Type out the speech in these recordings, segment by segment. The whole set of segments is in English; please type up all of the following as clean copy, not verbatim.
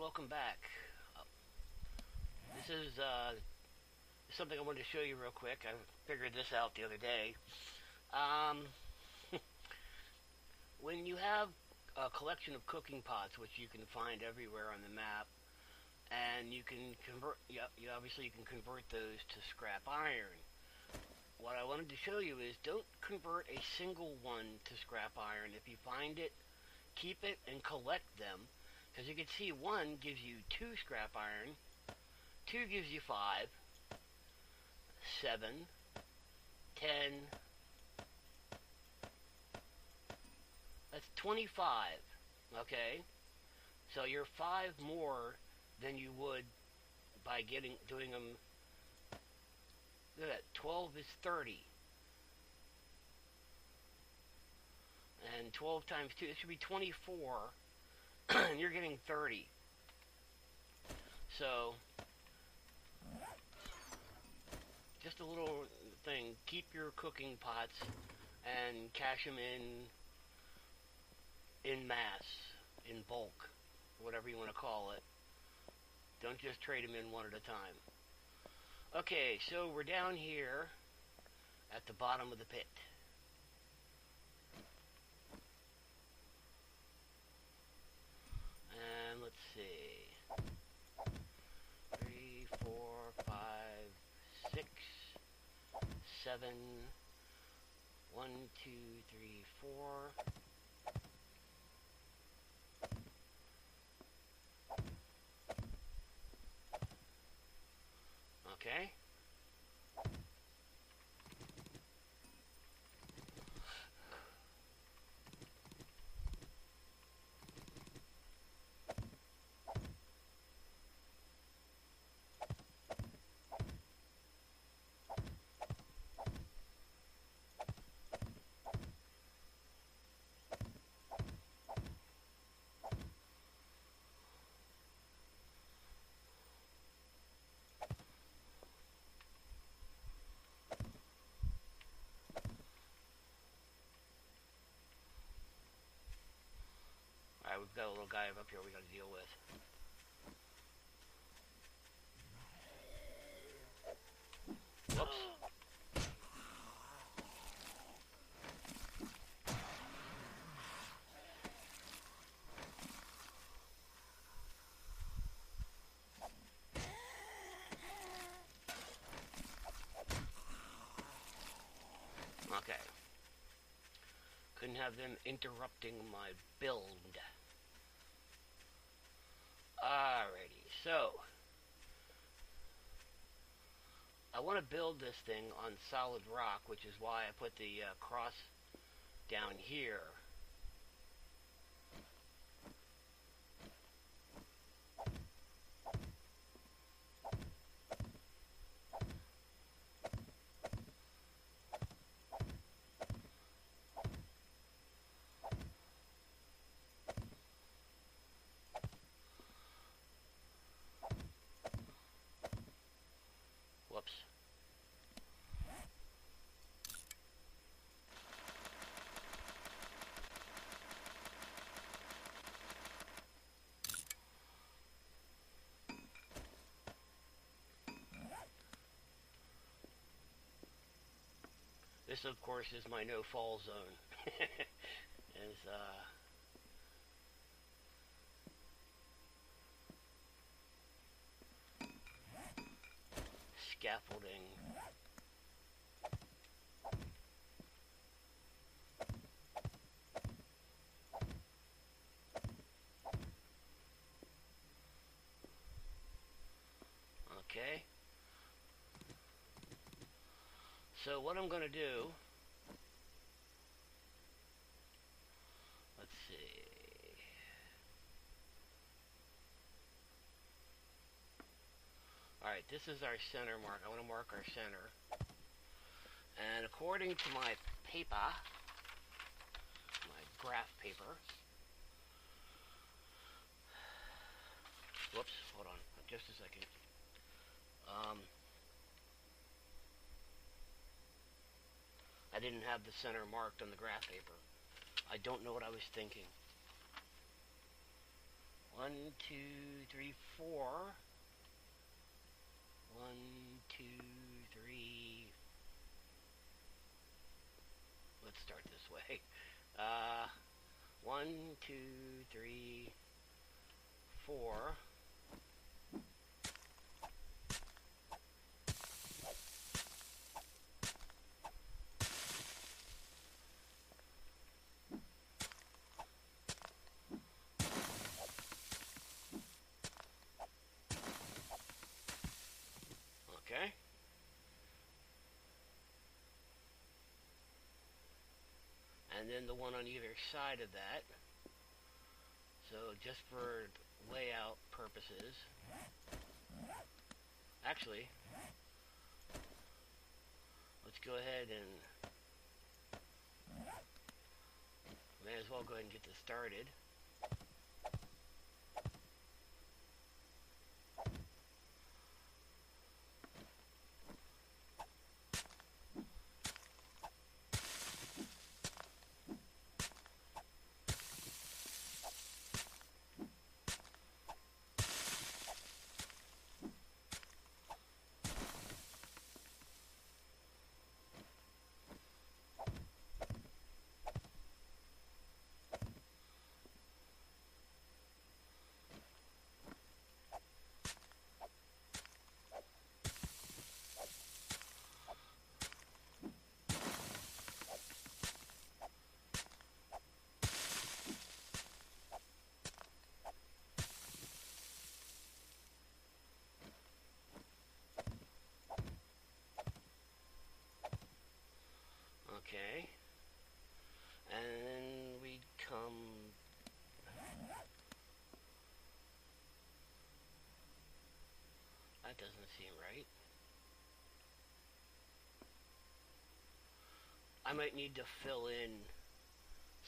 welcome back. Uh, this is something I wanted to show you real quick. I figured this out the other day. Um, when you have a collection of cooking pots, which you can find everywhere on the map, and you can convert, obviously you can convert those to scrap iron. What I wanted to show you is don't convert a single one to scrap iron. If you find it, keep it and collect them. Because you can see one gives you 2 scrap iron, 2 gives you 5, 7, 10, that's 25, okay? So you're 5 more than you would by doing them. Look at that, 12 is 30. And 12 times 2, it should be 24. And you're getting 30. So, just a little thing. Keep your cooking pots and cache them in mass, in bulk, whatever you want to call it. Don't just trade them in one at a time. Okay, so we're down here at the bottom of the pit. And let's see. 3, 4, 5, 6, 7, 1, 2, 3, 4. Okay. Alright, we've got a little guy up here we got to deal with. Whoops. Okay. Couldn't have them interrupting my build. Alrighty, so I want to build this thing on solid rock, which is why I put the cross down here. Whoops. This, of course, is my no-fall zone. Is scaffolding. Okay. So what I'm going to do, let's see. Alright, this is our center mark. I want to mark our center. And according to my paper, my graph paper, whoops, hold on, just a second. I didn't have the center marked on the graph paper. I don't know what I was thinking. 1, 2, 3, 4. 1, 2, 3. Let's start this way. 1, 2, 3, 4. Okay. And then the one on either side of that. So just for layout purposes. Actually, let's go ahead and may as well go ahead and get this started. Okay. And then we come. That doesn't seem right. I might need to fill in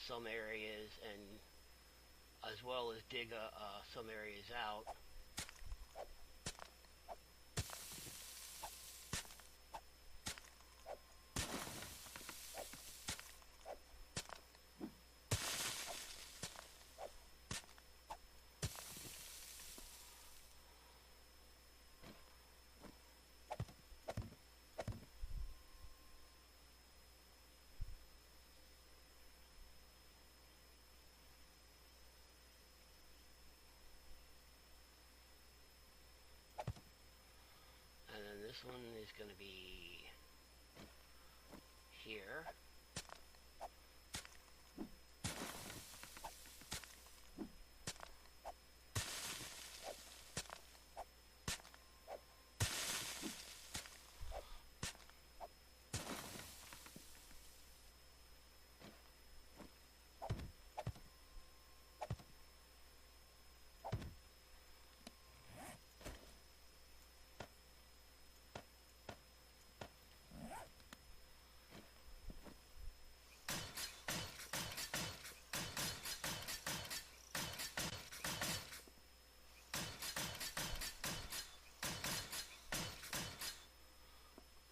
some areas and as well as dig some areas out. And then this one is going to be here.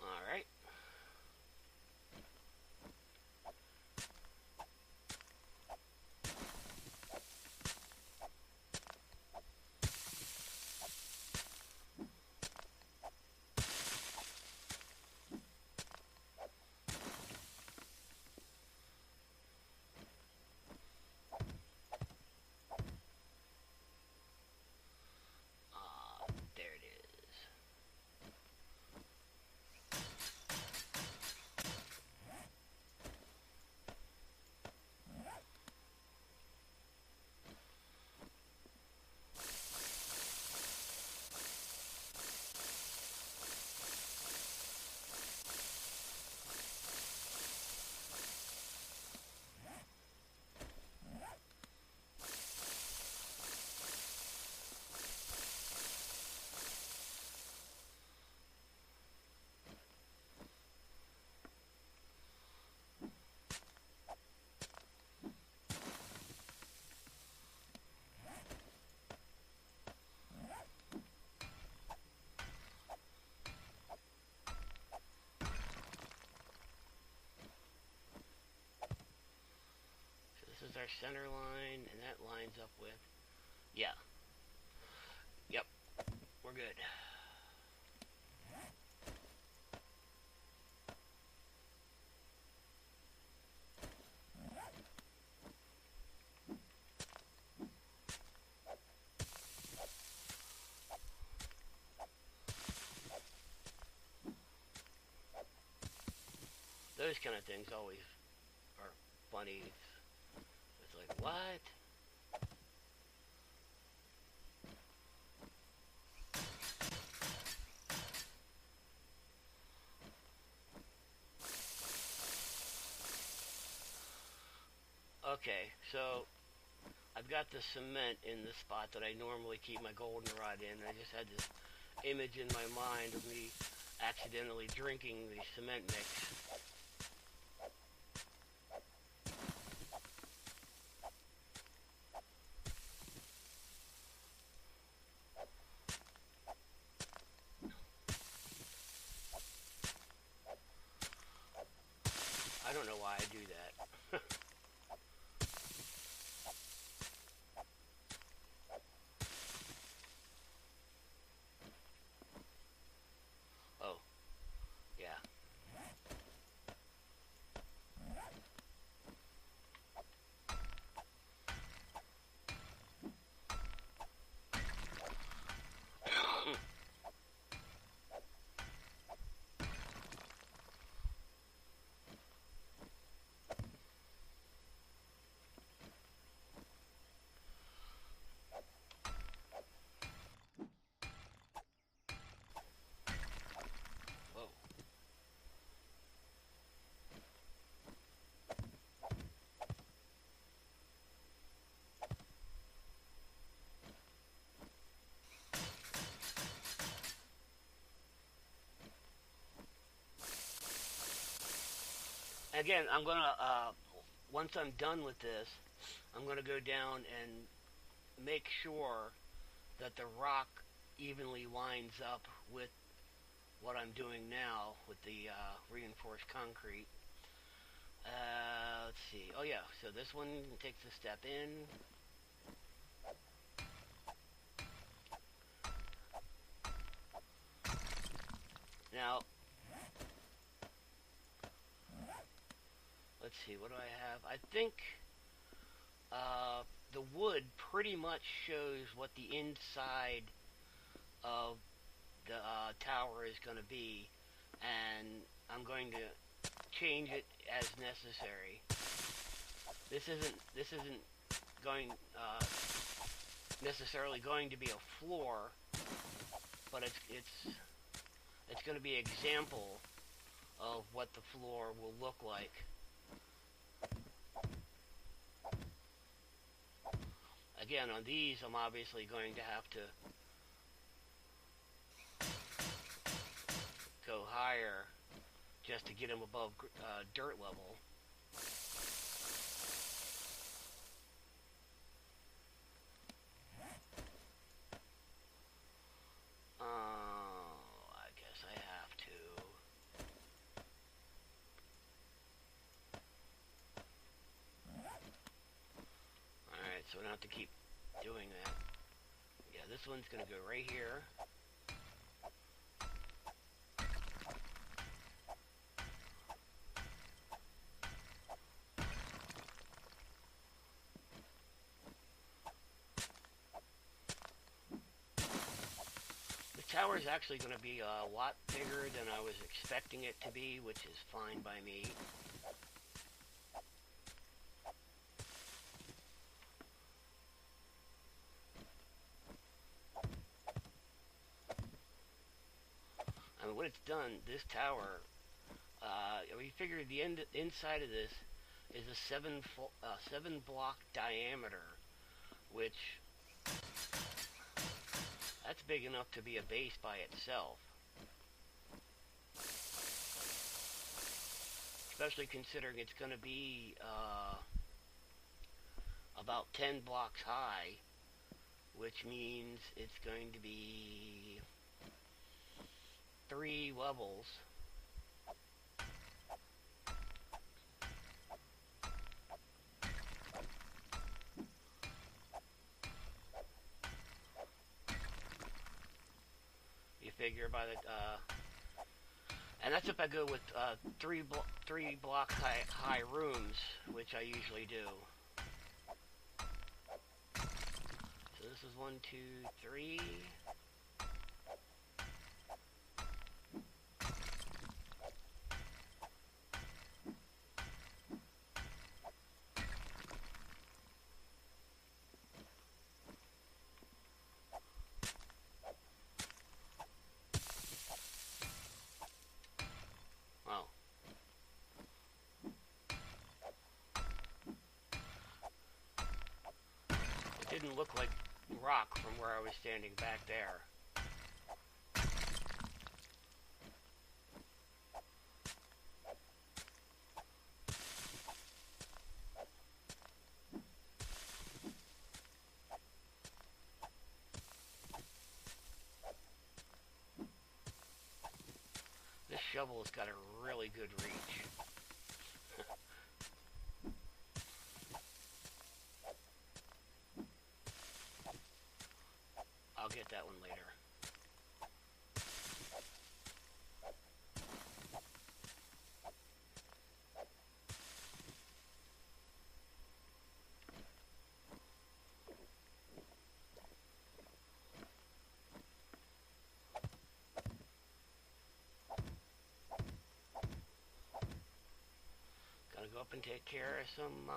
Alright. There it is. This is our center line, and that lines up with, yeah, those kind of things always are funny. It's like, what? Okay, so I've got the cement in the spot that I normally keep my goldenrod in. I just had this image in my mind of me accidentally drinking the cement mix. I don't know why I do that. Oh, yeah. Whoa. Again, I'm gonna, once I'm done with this, I'm gonna go down and make sure that the rock evenly lines up with what I'm doing now with the reinforced concrete. Let's see. Oh yeah, so this one takes a step in. Now, let's see, what do I have? I think the wood pretty much shows what the inside of the tower is going to be, and I'm going to change it as necessary. This isn't going necessarily going to be a floor, but it's going to be an example of what the floor will look like. Again, on these, I'm obviously going to have to go higher just to get them above dirt level. I guess I have to. Alright, so I don't have to keep doing that. Yeah, this one's going to go right here. The tower is actually going to be a lot bigger than I was expecting it to be, which is fine by me. I mean, when it's done, this tower, we figured the inside of this is a seven block diameter, which that's big enough to be a base by itself. Especially considering it's going to be about 10 blocks high, which means it's going to be 3 levels. You figure by the and that's if I go with three block high rooms, which I usually do. So this is 1, 2, 3. look like rock from where I was standing back there. This shovel's got a really good reach. I'll get that one later. Gotta go up and take care of some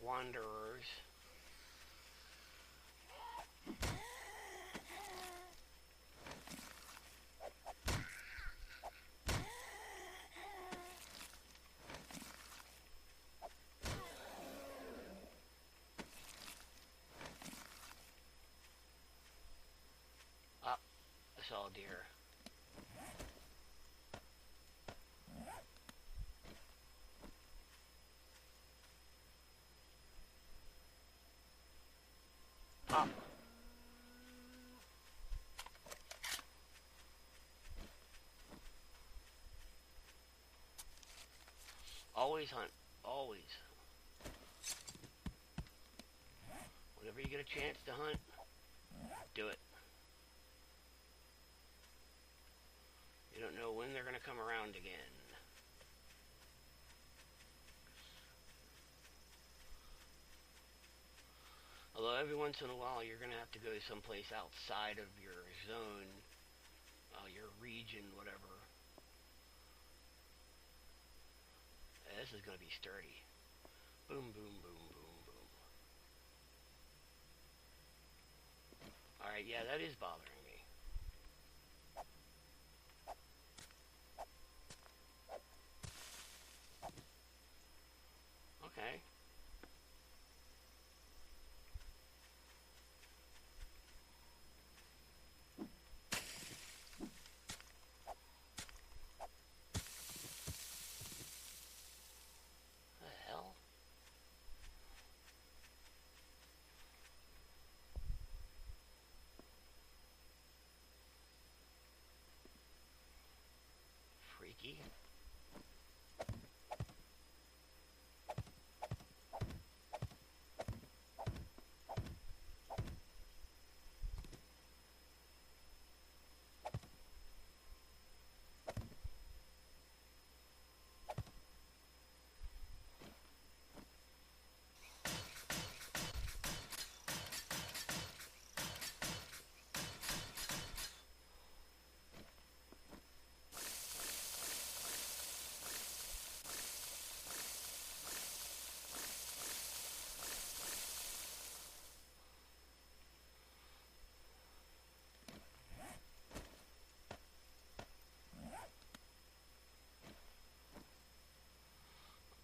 wanderers. Ah, I saw a deer. Ah. Always hunt. Always. Whenever you get a chance to hunt, do it. You don't know when they're going to come around again. Although every once in a while you're going to have to go someplace outside of your zone, your region, whatever. This is going to be sturdy. Boom, boom, boom, boom, boom. Alright, yeah, that is bothering me. Okay. What the hell? Freaky.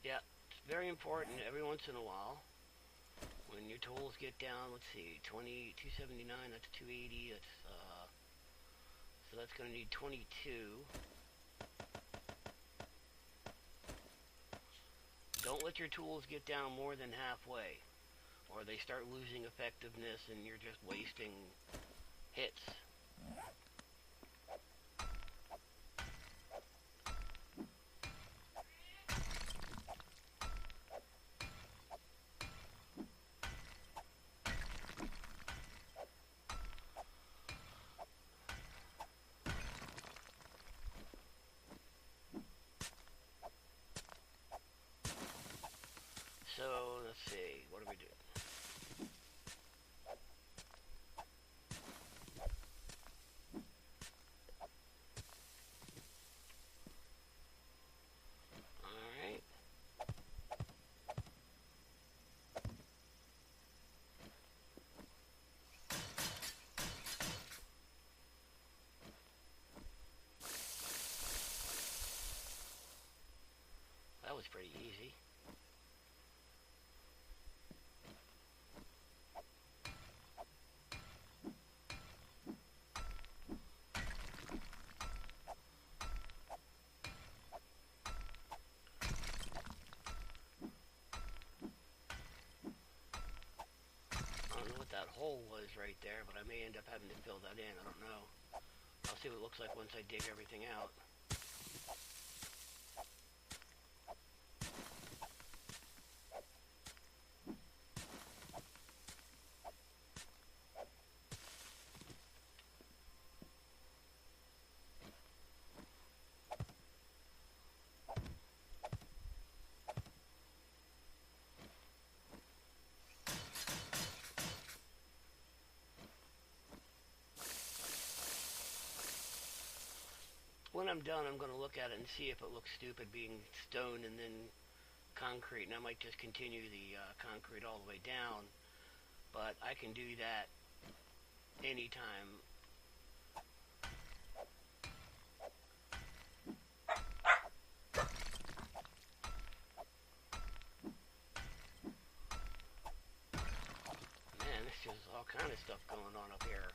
Yeah, it's very important every once in a while. When your tools get down, let's see, 279, that's 280, so that's going to need 22. Don't let your tools get down more than halfway, or they start losing effectiveness and you're just wasting hits. So, let's see, what do we do? Alright. That was pretty easy. that hole was right there, but I may end up having to fill that in. I don't know. I'll see what it looks like once I dig everything out. When I'm done, I'm going to look at it and see if it looks stupid being stone and then concrete, and I might just continue the concrete all the way down, but I can do that anytime. Man, there's just all kind of stuff going on up here.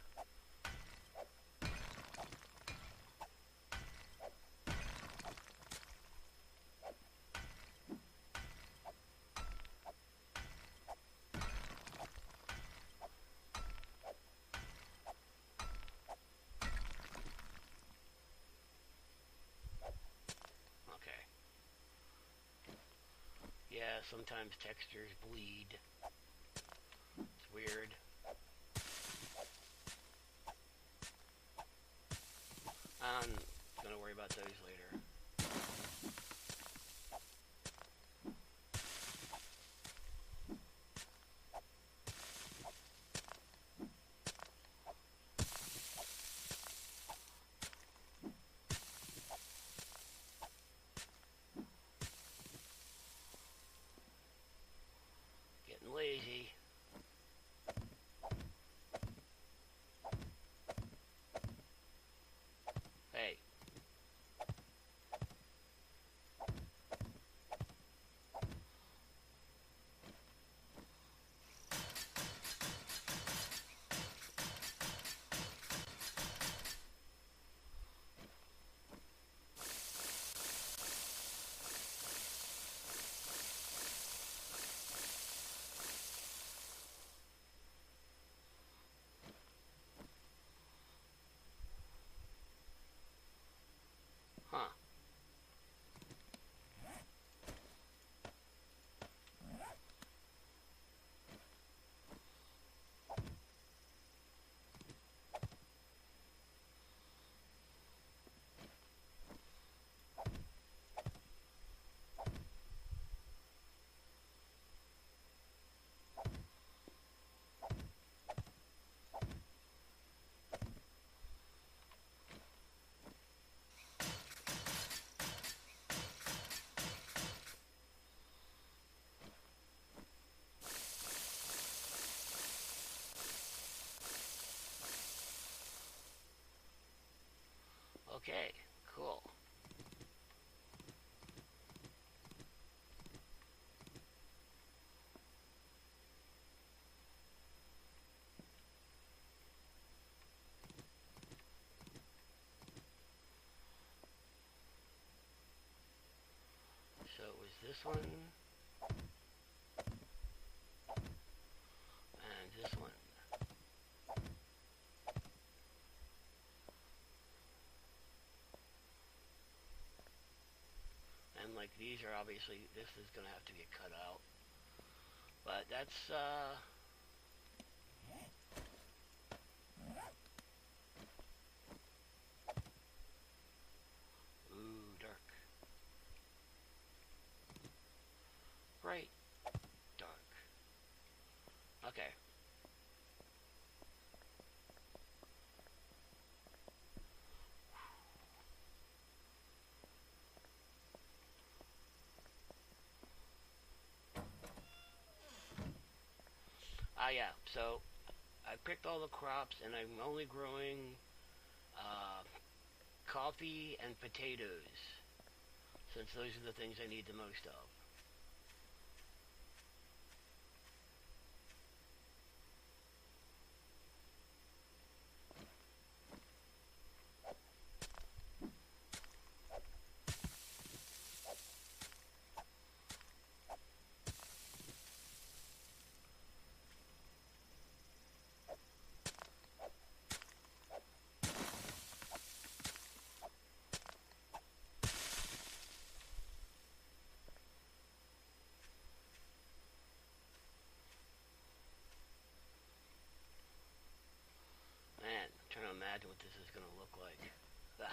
Yeah, sometimes textures bleed. It's weird. I'm gonna worry about those later. Getting lazy. Hey. Huh. Okay, cool. So it was this one, and this one. And like these are obviously, this is gonna have to get cut out. But that's ooh, dark. Bright, dark. Okay. Yeah, so I picked all the crops and I'm only growing uh, coffee and potatoes, since those are the things I need the most of. it's going to look like. The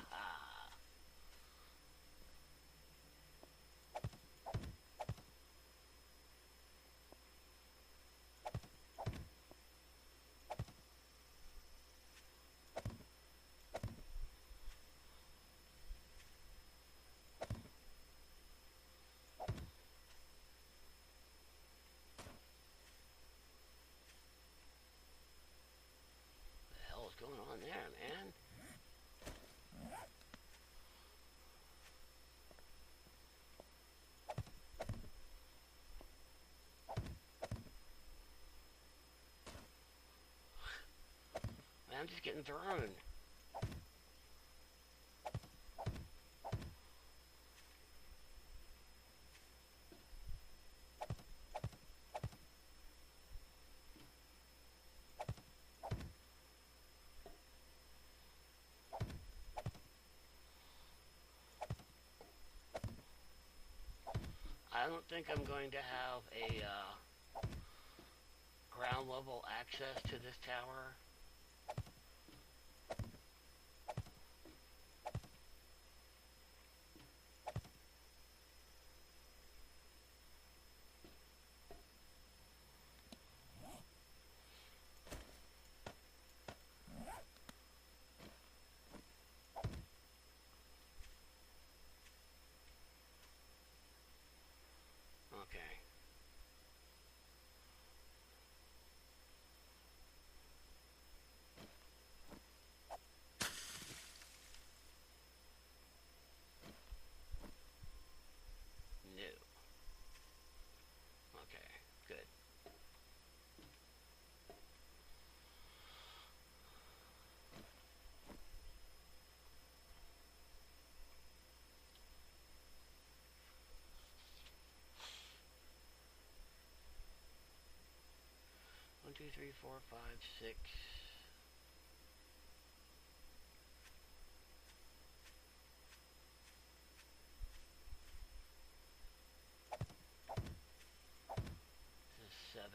hell is going on there, man? Man, I'm just getting thrown. I don't think I'm going to have a ground level access to this tower. Okay. No. Okay, good. One, two, three, four, five, six. This is 7.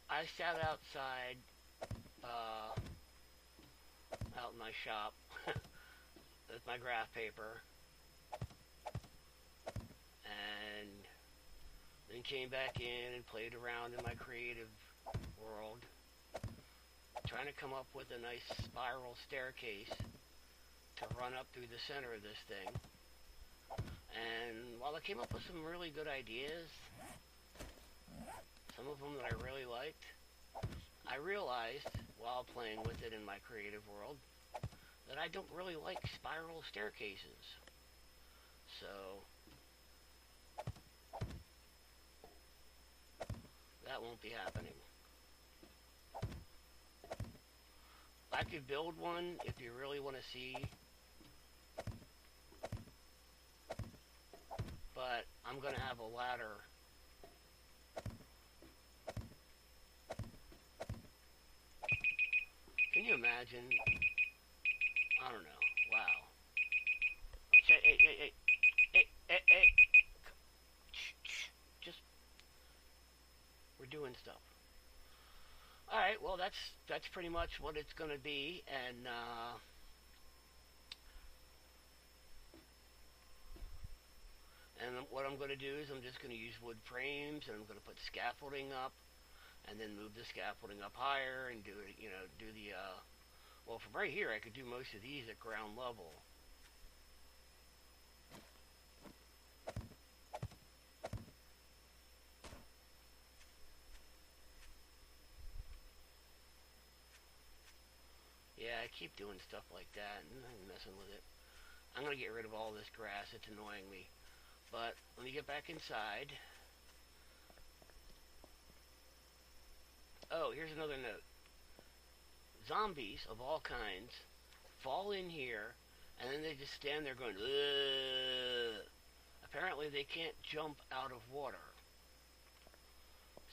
I sat outside, out in my shop with my graph paper, and then came back in and played around in my creative world, trying to come up with a nice spiral staircase to run up through the center of this thing. And while I came up with some really good ideas, some of them that I really liked, I realized while playing with it in my creative world that I don't really like spiral staircases. So that won't be happening. I could build one if you really want to see, but I'm going to have a ladder. Can you imagine? I don't know. Wow. Hey. Just, we're doing stuff. Alright, well that's pretty much what it's going to be, and what I'm going to do is I'm just going to use wood frames, and I'm going to put scaffolding up, and then move the scaffolding up higher, and do it, do the, well, from right here I could do most of these at ground level. Yeah, I keep doing stuff like that, and I'm messing with it. I'm going to get rid of all this grass, it's annoying me. But let me get back inside. Oh, here's another note. Zombies of all kinds fall in here, and then they just stand there going, ugh. Apparently they can't jump out of water.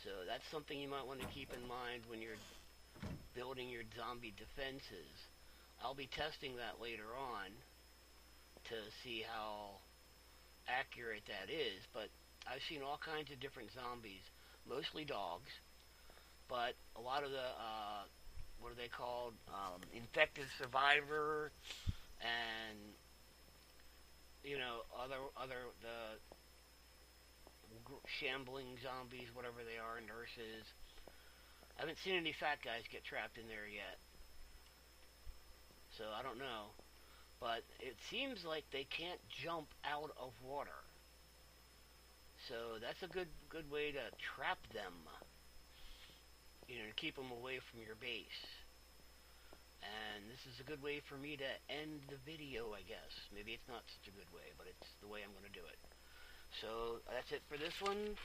So that's something you might want to keep in mind when you're building your zombie defenses. I'll be testing that later on. to see how accurate that is, but I've seen all kinds of different zombies, mostly dogs, but a lot of the what are they called? Infected survivor, and other the shambling zombies, whatever they are, nurses. I haven't seen any fat guys get trapped in there yet, so I don't know. But it seems like they can't jump out of water, so that's a good way to trap them. To keep them away from your base. And this is a good way for me to end the video, I guess. Maybe it's not such a good way, but it's the way I'm going to do it. So that's it for this one.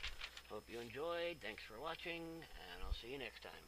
Hope you enjoyed. Thanks for watching, and I'll see you next time.